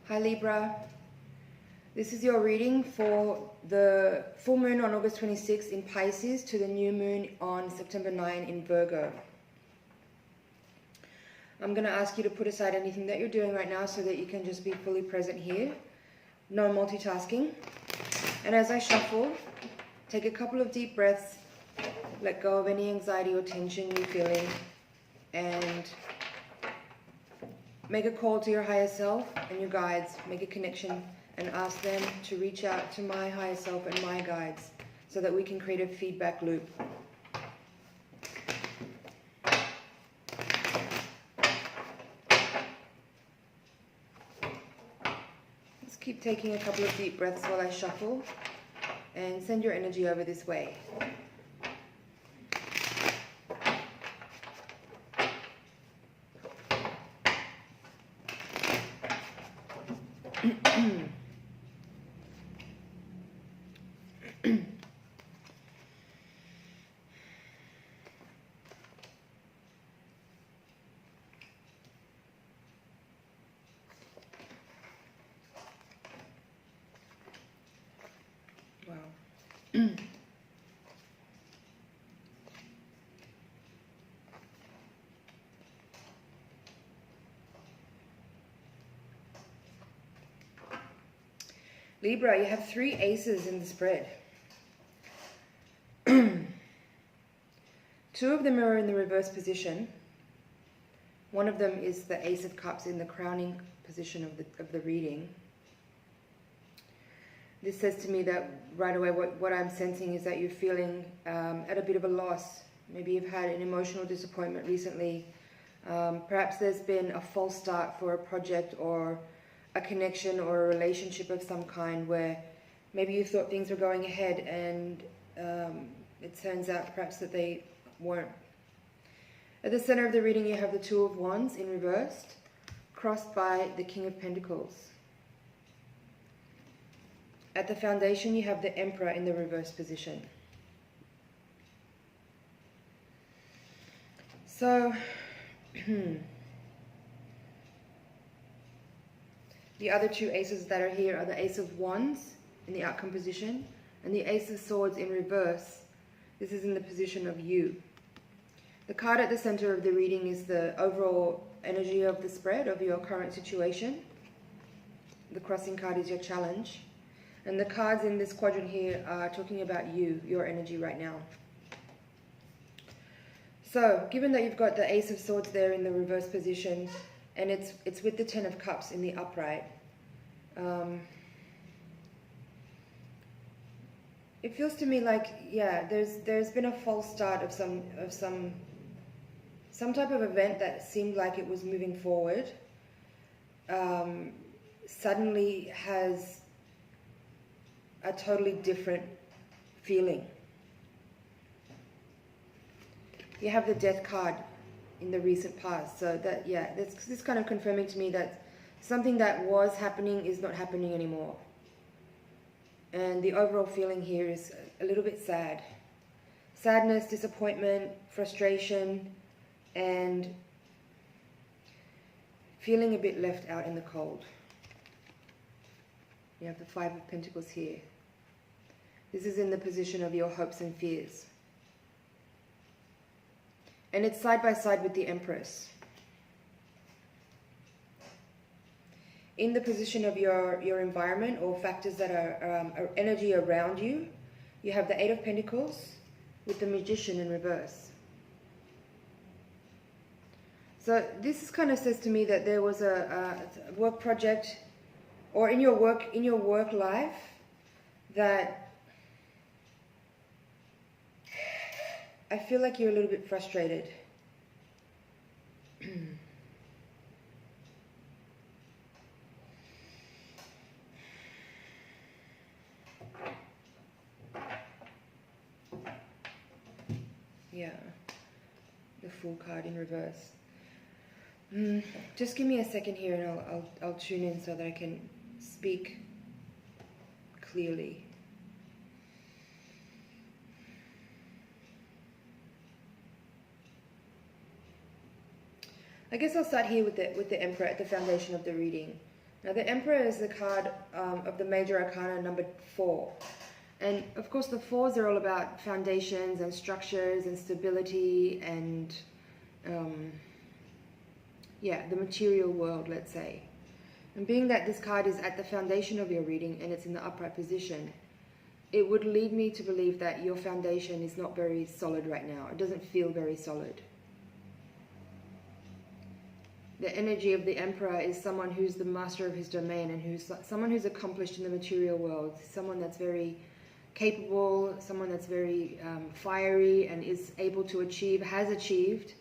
Hi Libra, this is your reading for the full moon on August 26 in Pisces to the new moon on September 9 in Virgo. I'm going to ask you to put aside anything that you're doing right now so that you can just be fully present here. No multitasking. And as I shuffle, take a couple of deep breaths, let go of any anxiety or tension you're feeling, and make a call to your higher self and your guides. Make a connection and ask them to reach out to my higher self and my guides so that we can create a feedback loop. Let's keep taking a couple of deep breaths while I shuffle and send your energy over this way. Wow. Libra, you have 3 aces in the spread. 2 of them are in the reverse position. One of them is the Ace of Cups in the crowning position of the reading. This says to me that right away what I'm sensing is that you're feeling at a bit of a loss. Maybe you've had an emotional disappointment recently. Perhaps there's been a false start for a project or a connection or a relationship of some kind where maybe you thought things were going ahead and it turns out perhaps that they weren't. At the center of the reading you have the 2 of Wands in reversed, crossed by the King of Pentacles. At the foundation you have the Emperor in the reverse position. So, the other 2 aces that are here are the Ace of Wands in the outcome position and the Ace of Swords in reverse. This is in the position of you. The card at the center of the reading is the overall energy of the spread of your current situation. The crossing card is your challenge. And the cards in this quadrant here are talking about you, your energy right now. So, given that you've got the Ace of Swords there in the reverse position, and it's with the 10 of Cups in the upright, it feels to me like, yeah, there's been a false start of some type of event that seemed like it was moving forward, suddenly has a totally different feeling. You have the Death card in the recent past, so that, yeah, this kind of confirming to me that something that was happening is not happening anymore. And the overall feeling here is a little bit sad. Sadness, disappointment, frustration, and feeling a bit left out in the cold. You have the 5 of Pentacles here. This is in the position of your hopes and fears. And it's side by side with the Empress. In the position of your environment or factors that are energy around you, you have the 8 of Pentacles with the Magician in reverse. So this kind of says to me that there was a work project or in your work life that I feel like you're a little bit frustrated. Yeah, the Fool card in reverse. Just give me a second here and I'll tune in so that I can speak clearly. I guess I'll start here with the Emperor at the foundation of the reading. Now the Emperor is the card of the major arcana number 4. And of course the 4s are all about foundations and structures and stability and the material world, let's say. And being that this card is at the foundation of your reading and it's in the upright position, it would lead me to believe that your foundation is not very solid right now. It doesn't feel very solid. The energy of the Emperor is someone who's the master of his domain and who's someone who's accomplished in the material world, someone that's very capable, someone that's very fiery and is able to achieve, has achieved,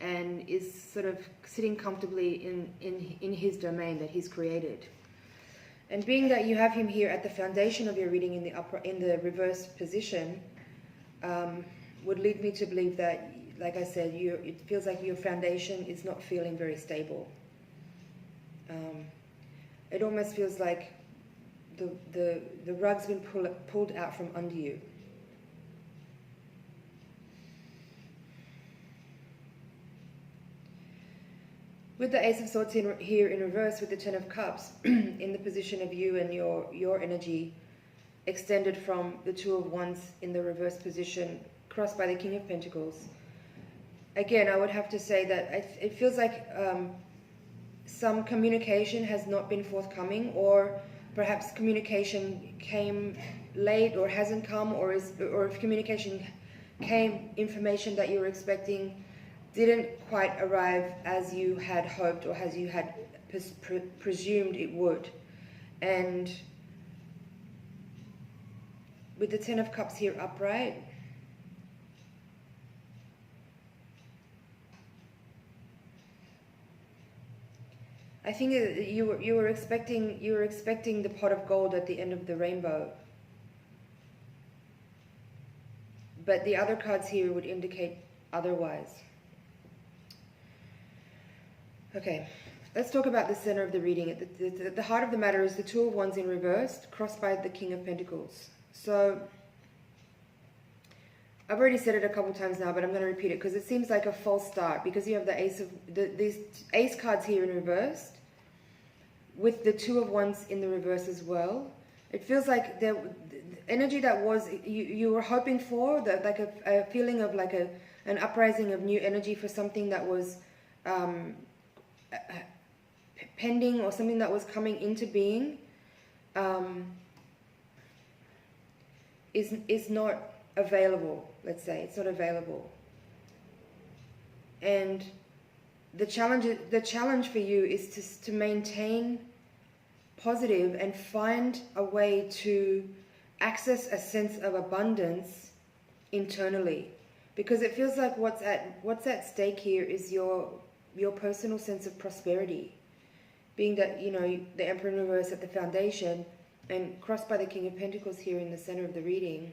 and is sort of sitting comfortably in his domain that he's created. And being that you have him here at the foundation of your reading in the reverse position, would lead me to believe that, like I said, it feels like your foundation is not feeling very stable. It almost feels like the rug's been pulled out from under you. With the Ace of Swords here in reverse, with the Ten of Cups in the position of you and your energy extended from the Two of Wands in the reverse position, crossed by the King of Pentacles. Again, I would have to say that it feels like some communication has not been forthcoming, or perhaps communication came late or hasn't come, or if communication came, information that you were expecting didn't quite arrive as you had hoped or as you had presumed it would. And with the Ten of Cups here upright, I think you were expecting the pot of gold at the end of the rainbow. But the other cards here would indicate otherwise. Okay, let's talk about the center of the reading. The heart of the matter is the Two of Wands in reverse, crossed by the King of Pentacles. So, I've already said it a couple times now, but I'm going to repeat it because it seems like a false start, because you have these Ace cards here in reverse, with the Two of Wands in the reverse as well. It feels like the energy that was you were hoping for, like a feeling of like an uprising of new energy for something that was pending, or something that was coming into being, is not available. Let's say it's not available. And the challenge for you is to maintain positive and find a way to access a sense of abundance internally, because it feels like what's at stake here is your personal sense of prosperity, being that, you know, the Emperor in reverse at the foundation and crossed by the King of Pentacles here in the center of the reading.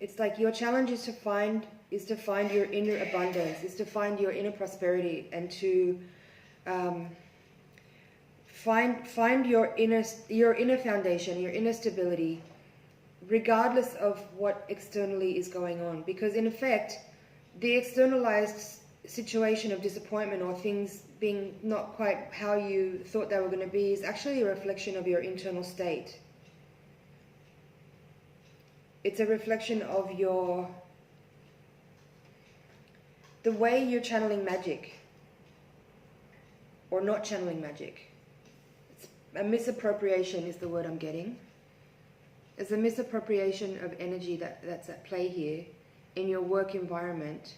It's like your challenge is to find your inner abundance, is to find your inner prosperity, and to find your inner foundation, your inner stability, regardless of what externally is going on. Because in effect, the externalized situation of disappointment, or things being not quite how you thought they were going to be, is actually a reflection of your internal state. It's a reflection of the way you're channeling magic, or not channeling magic. It's a misappropriation is the word I'm getting. It's a misappropriation of energy that's at play here in your work environment,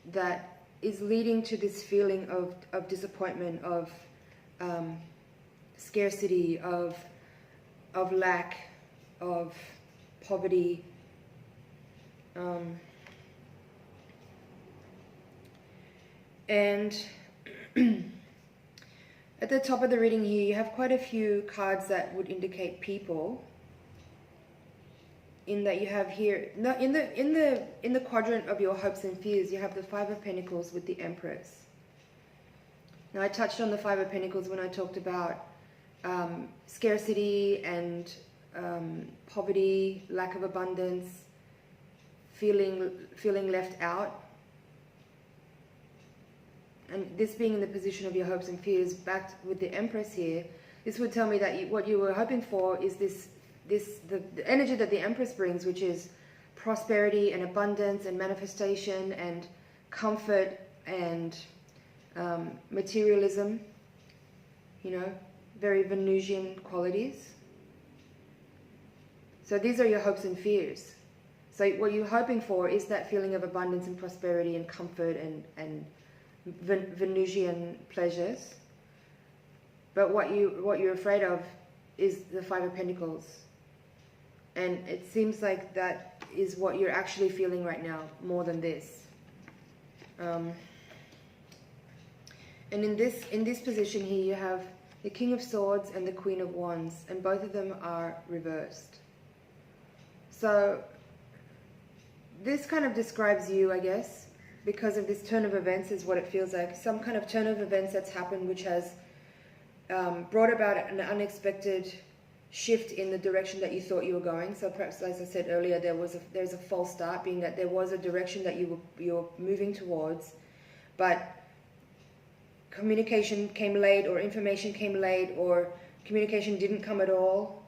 that is leading to this feeling of disappointment, of scarcity, of lack, of poverty. And at the top of the reading here, you have quite a few cards that would indicate people. In that you have here, in the quadrant of your hopes and fears, you have the Five of Pentacles with the Empress. Now, I touched on the Five of Pentacles when I talked about scarcity and poverty, lack of abundance, feeling left out. and this being in the position of your hopes and fears, backed with the Empress here, this would tell me that what you were hoping for is the energy that the Empress brings, which is prosperity and abundance and manifestation and comfort and materialism, you know, very Venusian qualities. So these are your hopes and fears. So what you're hoping for is that feeling of abundance and prosperity and comfort and Venusian pleasures. But what you're afraid of is the Five of Pentacles. And it seems like that is what you're actually feeling right now, more than this. And in this position here, you have the King of Swords and the Queen of Wands, and both of them are reversed. So this kind of describes you, I guess, because of this turn of events is what it feels like. Some kind of turn of events that's happened which has brought about an unexpected shift in the direction that you thought you were going. So perhaps, as I said earlier, there's a false start, being that there was a direction that you were moving towards, but communication came late, or information came late, or communication didn't come at all,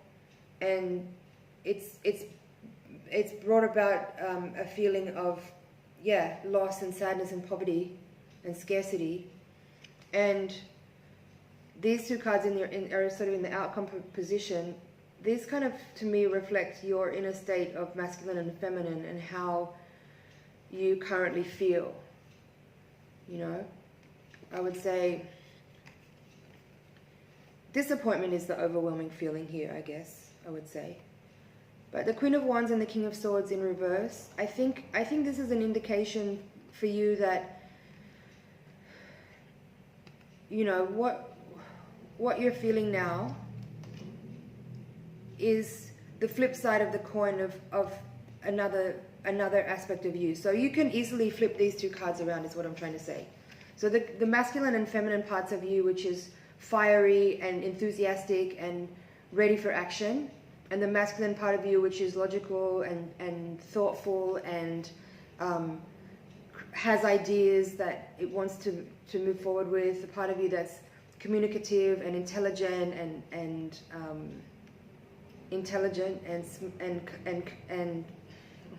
and it's brought about a feeling of loss and sadness and poverty and scarcity. And these two cards are sort of in the outcome position. These kind of, to me, reflect your inner state of masculine and feminine and how you currently feel. You know, I would say disappointment is the overwhelming feeling here, I guess, I would say. But the Queen of Wands and the King of Swords in reverse, I think this is an indication for you that, you know, what you're feeling now is the flip side of the coin of another aspect of you. So you can easily flip these two cards around, is what I'm trying to say. So the masculine and feminine parts of you, which is fiery and enthusiastic and ready for action, and the masculine part of you, which is logical and thoughtful and has ideas that it wants to move forward with, the part of you that's communicative and intelligent and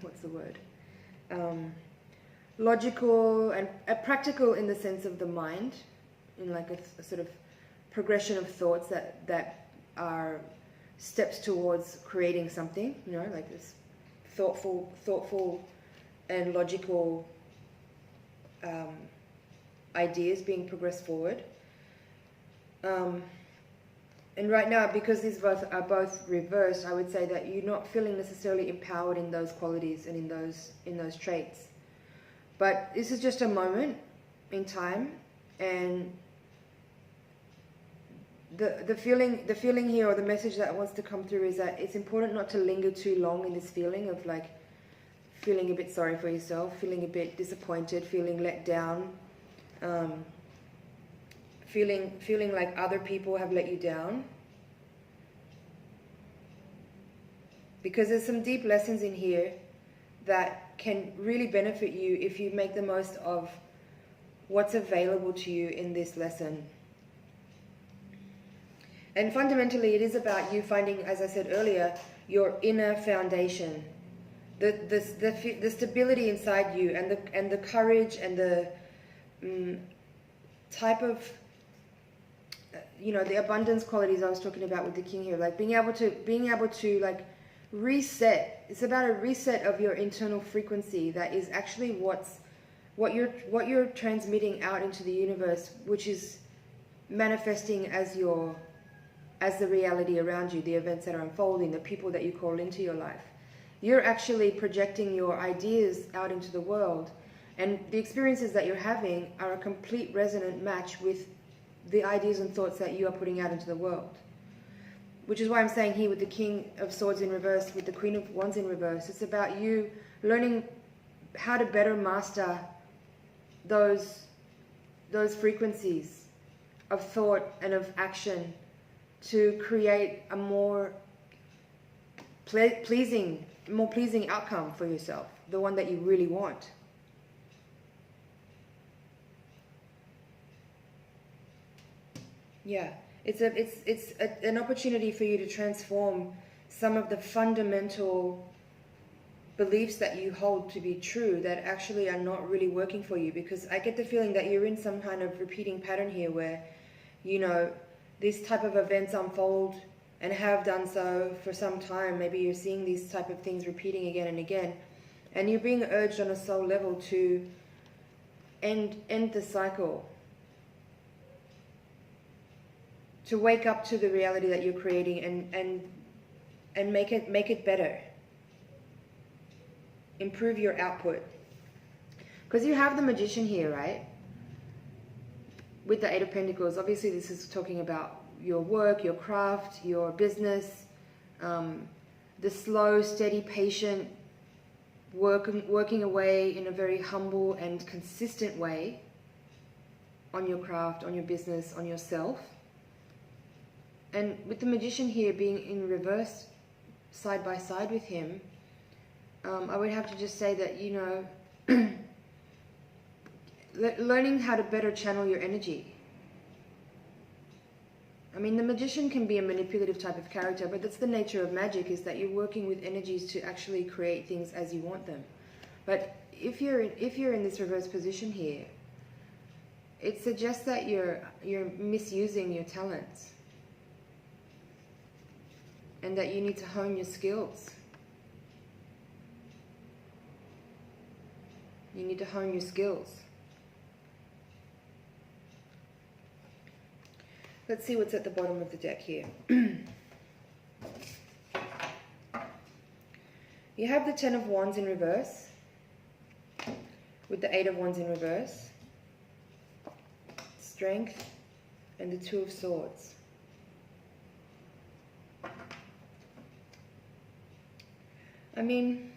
what's the word? Logical and practical in the sense of the mind, in like a sort of progression of thoughts that are steps towards creating something, you know, like this thoughtful and logical ideas being progressed forward. And right now, because these are both reversed, I would say that you're not feeling necessarily empowered in those qualities and in those traits. But this is just a moment in time, and the feeling here, or the message that wants to come through, is that it's important not to linger too long in this feeling of like feeling a bit sorry for yourself, feeling a bit disappointed, feeling let down, feeling like other people have let you down. Because there's some deep lessons in here that can really benefit you if you make the most of what's available to you in this lesson. And fundamentally, it is about you finding, as I said earlier, your inner foundation, the stability inside you, and the courage and the type of, you know, the abundance qualities I was talking about with the King here, like being able to like reset. It's about a reset of your internal frequency that is actually what you're transmitting out into the universe, which is manifesting as the reality around you, the events that are unfolding, the people that you call into your life. You're actually projecting your ideas out into the world, and the experiences that you're having are a complete resonant match with the ideas and thoughts that you are putting out into the world. Which is why I'm saying here with the King of Swords in reverse, with the Queen of Wands in reverse, it's about you learning how to better master those frequencies of thought and of action to create a more pleasing outcome for yourself, the one that you really want. Yeah, it's an opportunity for you to transform some of the fundamental beliefs that you hold to be true that actually are not really working for you, because I get the feeling that you're in some kind of repeating pattern here where, you know, these type of events unfold and have done so for some time. Maybe you're seeing these type of things repeating again and again, and you're being urged on a soul level to end the cycle, to wake up to the reality that you're creating and make it better. Improve your output. Because you have the Magician here, right? With the Eight of Pentacles. Obviously this is talking about your work, your craft, your business, the slow, steady, patient, working away in a very humble and consistent way on your craft, on your business, on yourself. And with the Magician here being in reverse, side by side with him, I would have to just say that, you know, learning how to better channel your energy. I mean, the Magician can be a manipulative type of character, but that's the nature of magic, is that you're working with energies to actually create things as you want them. But if you're in this reverse position here, it suggests that you're misusing your talents, and that you need to hone your skills. You need to hone your skills. Let's see what's at the bottom of the deck here. You have the Ten of Wands in reverse, with the Eight of Wands in reverse, Strength, and the Two of Swords. I mean,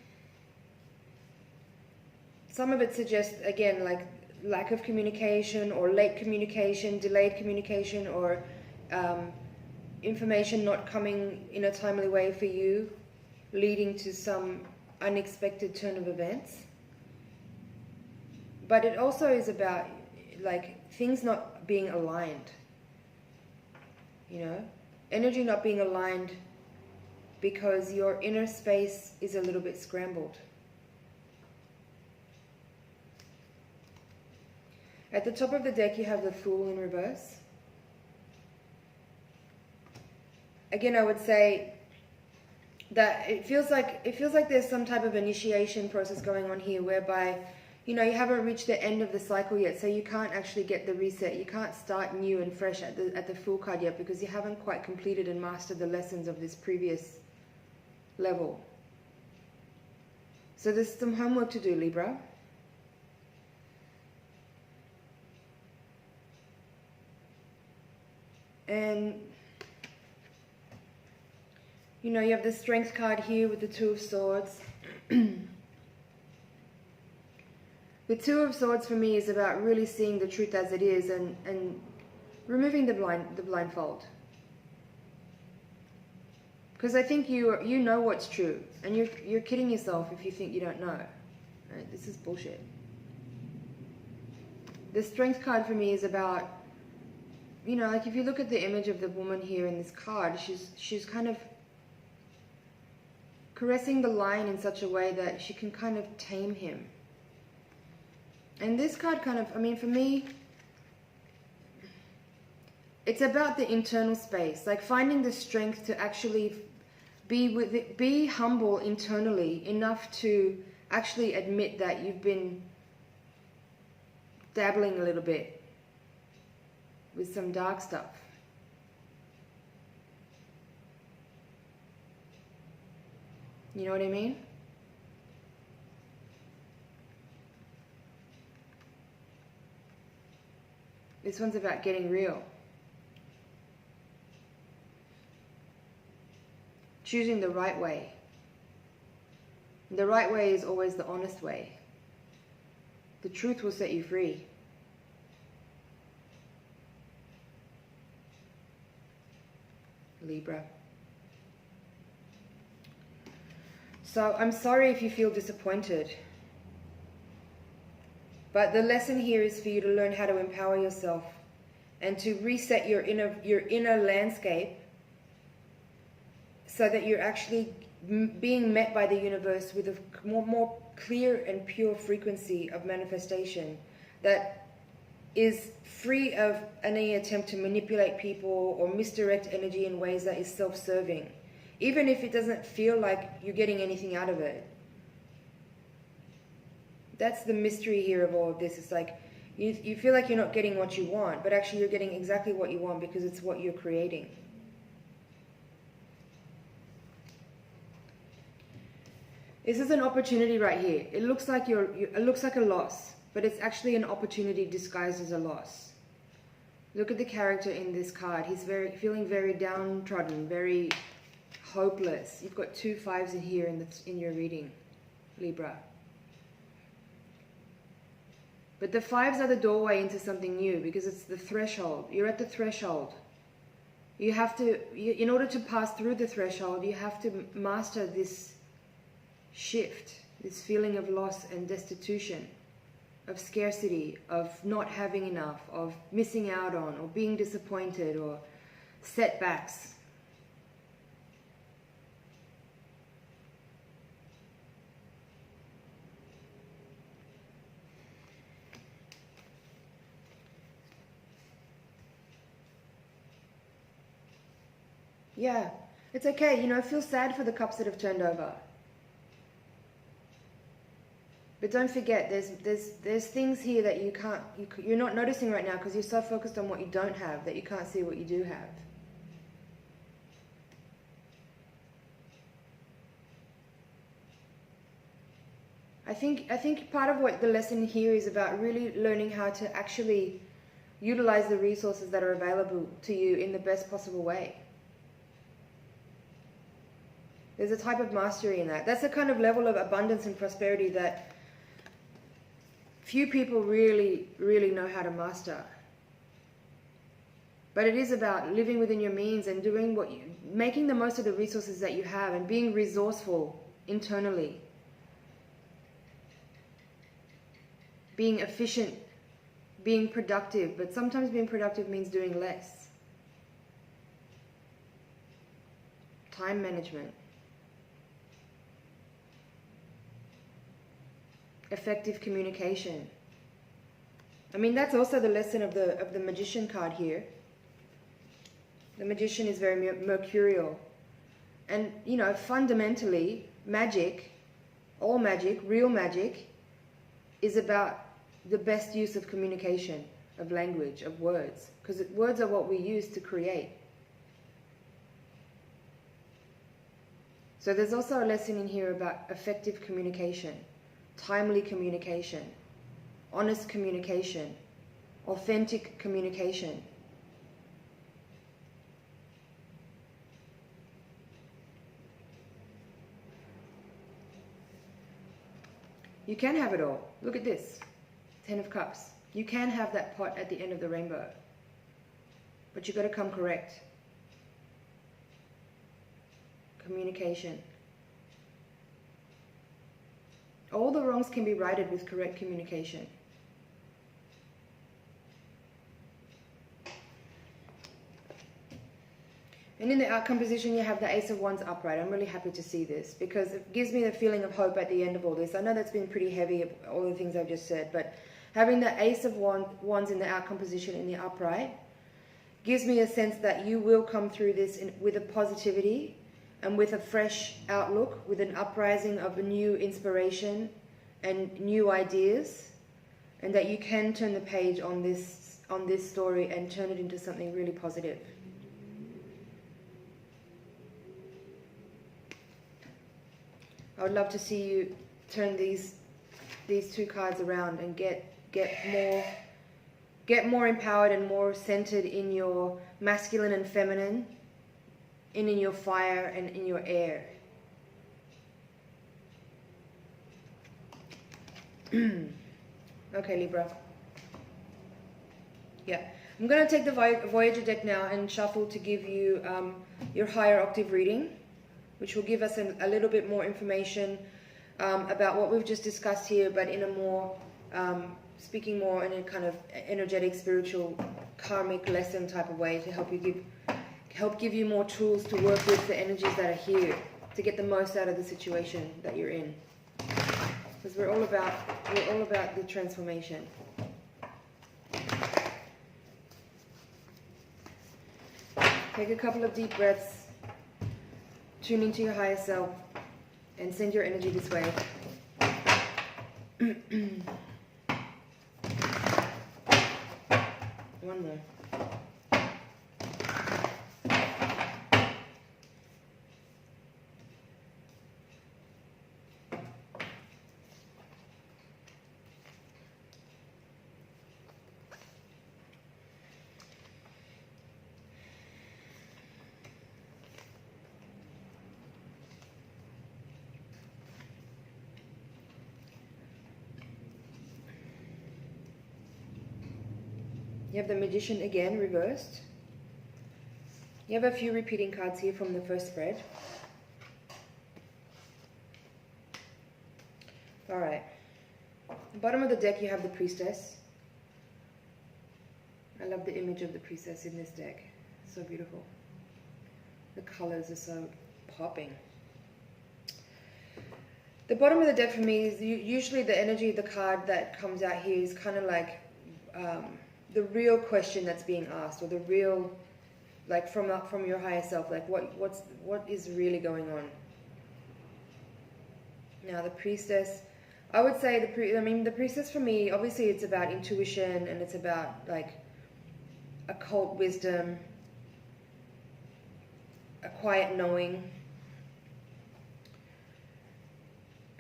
some of it suggests, again, like lack of communication, or late communication, delayed communication, or information not coming in a timely way for you, leading to some unexpected turn of events. But it also is about, like, things not being aligned. You know? Energy not being aligned because your inner space is a little bit scrambled. At the top of the deck, you have the Fool in reverse. Again, I would say that it feels like there's some type of initiation process going on here, whereby, you know, you haven't reached the end of the cycle yet, so you can't actually get the reset. You can't start new and fresh at the Fool card yet, because you haven't quite completed and mastered the lessons of this previous level. So there's some homework to do, Libra. And, you know, you have the Strength card here with the Two of Swords. The Two of Swords for me is about really seeing the truth as it is, and removing the blindfold. Because I think you know what's true, and you're kidding yourself if you think you don't know. Right? This is bullshit. The Strength card for me is about, you know, like if you look at the image of the woman here in this card, she's kind of caressing the lion in such a way that she can kind of tame him. And this card kind of, I mean, for me, it's about the internal space, like finding the strength to actually be humble internally enough to actually admit that you've been dabbling a little bit with some dark stuff. You know what I mean? This one's about getting real. Choosing the right way. The right way is always the honest way. The truth will set you free. Libra. So I'm sorry if you feel disappointed, but the lesson here is for you to learn how to empower yourself and to reset your inner landscape so that you're actually being met by the universe with a more clear and pure frequency of manifestation that is free of any attempt to manipulate people or misdirect energy in ways that is self-serving, even if it doesn't feel like you're getting anything out of it. That's the mystery here of all of this. It's like you feel like you're not getting what you want, but actually you're getting exactly what you want because it's what you're creating. This is an opportunity right here. It looks like it looks like a loss, but it's actually an opportunity disguised as a loss. Look at the character in this card. He's feeling very downtrodden, very hopeless. You've got 2 5s in here in your reading, Libra. But the 5s are the doorway into something new because it's the threshold. You're at the threshold. You have to, in order to pass through the threshold, you have to master this shift, this feeling of loss and destitution, of scarcity, of not having enough, of missing out on, or being disappointed, or setbacks. Yeah, it's okay. You know, feel sad for the cups that have turned over. But don't forget, there's things here that you're not noticing right now because you're so focused on what you don't have that you can't see what you do have. I think part of what the lesson here is about really learning how to actually utilize the resources that are available to you in the best possible way. There's a type of mastery in that. That's a kind of level of abundance and prosperity that few people really, really know how to master. But it is about living within your means and doing making the most of the resources that you have and being resourceful internally. Being efficient, being productive, but sometimes being productive means doing less. Time management. Effective communication. I mean, that's also the lesson of the Magician card here. The Magician is very mercurial. And, you know, fundamentally, magic, all magic, real magic, is about the best use of communication, of language, of words. Because words are what we use to create. So there's also a lesson in here about effective communication. Timely communication, honest communication, authentic communication. You can have it all. Look at this, 10 of Cups. You can have that pot at the end of the rainbow, but you've got to come correct. Communication. All the wrongs can be righted with correct communication. And in the outcome position, you have the Ace of Wands upright. I'm really happy to see this because it gives me the feeling of hope at the end of all this. I know that's been pretty heavy, all the things I've just said, but having the Ace of Wands in the outcome position in the upright gives me a sense that you will come through this with a positivity and with a fresh outlook, with an uprising of a new inspiration and new ideas, and that you can turn the page on this story and turn it into something really positive. I would love to see you turn these 2 cards around and get more empowered and more centered in your masculine and feminine, and in your fire and in your air. Okay, Libra. Yeah, I'm going to take the Voyager deck now and shuffle to give you your higher octave reading, which will give us a little bit more information about what we've just discussed here, but in a more, speaking more in a kind of energetic, spiritual karmic lesson type of way to help give you more tools to work with the energies that are here, to get the most out of the situation that you're in. Because we're all about the transformation. Take a couple of deep breaths, tune into your higher self, and send your energy this way. One more. You have the Magician again, reversed. You have a few repeating cards here from the first spread. Alright. Bottom of the deck you have the Priestess. I love the image of the Priestess in this deck. So beautiful. The colors are so popping. The bottom of the deck for me is usually the energy of the card that comes out here is kind of like the real question that's being asked, or the real, like from your higher self, like what is really going on. Now the Priestess, I would say the Priestess for me, obviously it's about intuition and it's about like occult wisdom, a quiet knowing.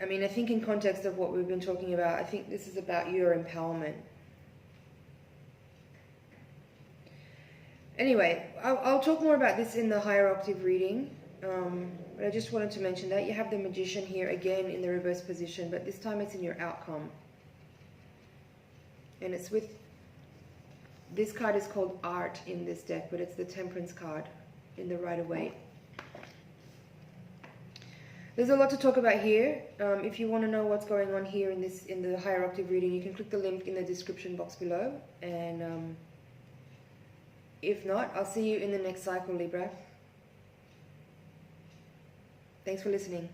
I mean, I think in context of what we've been talking about, I think this is about your empowerment. Anyway, I'll talk more about this in the higher octave reading, but I just wanted to mention that you have the Magician here again in the reverse position, but this time it's in your outcome. And it's with, this card is called Art in this deck, but it's the Temperance card in the Rider-Waite. There's a lot to talk about here. If you want to know what's going on here in the higher octave reading, you can click the link in the description box below, and if not, I'll see you in the next cycle, Libra. Thanks for listening.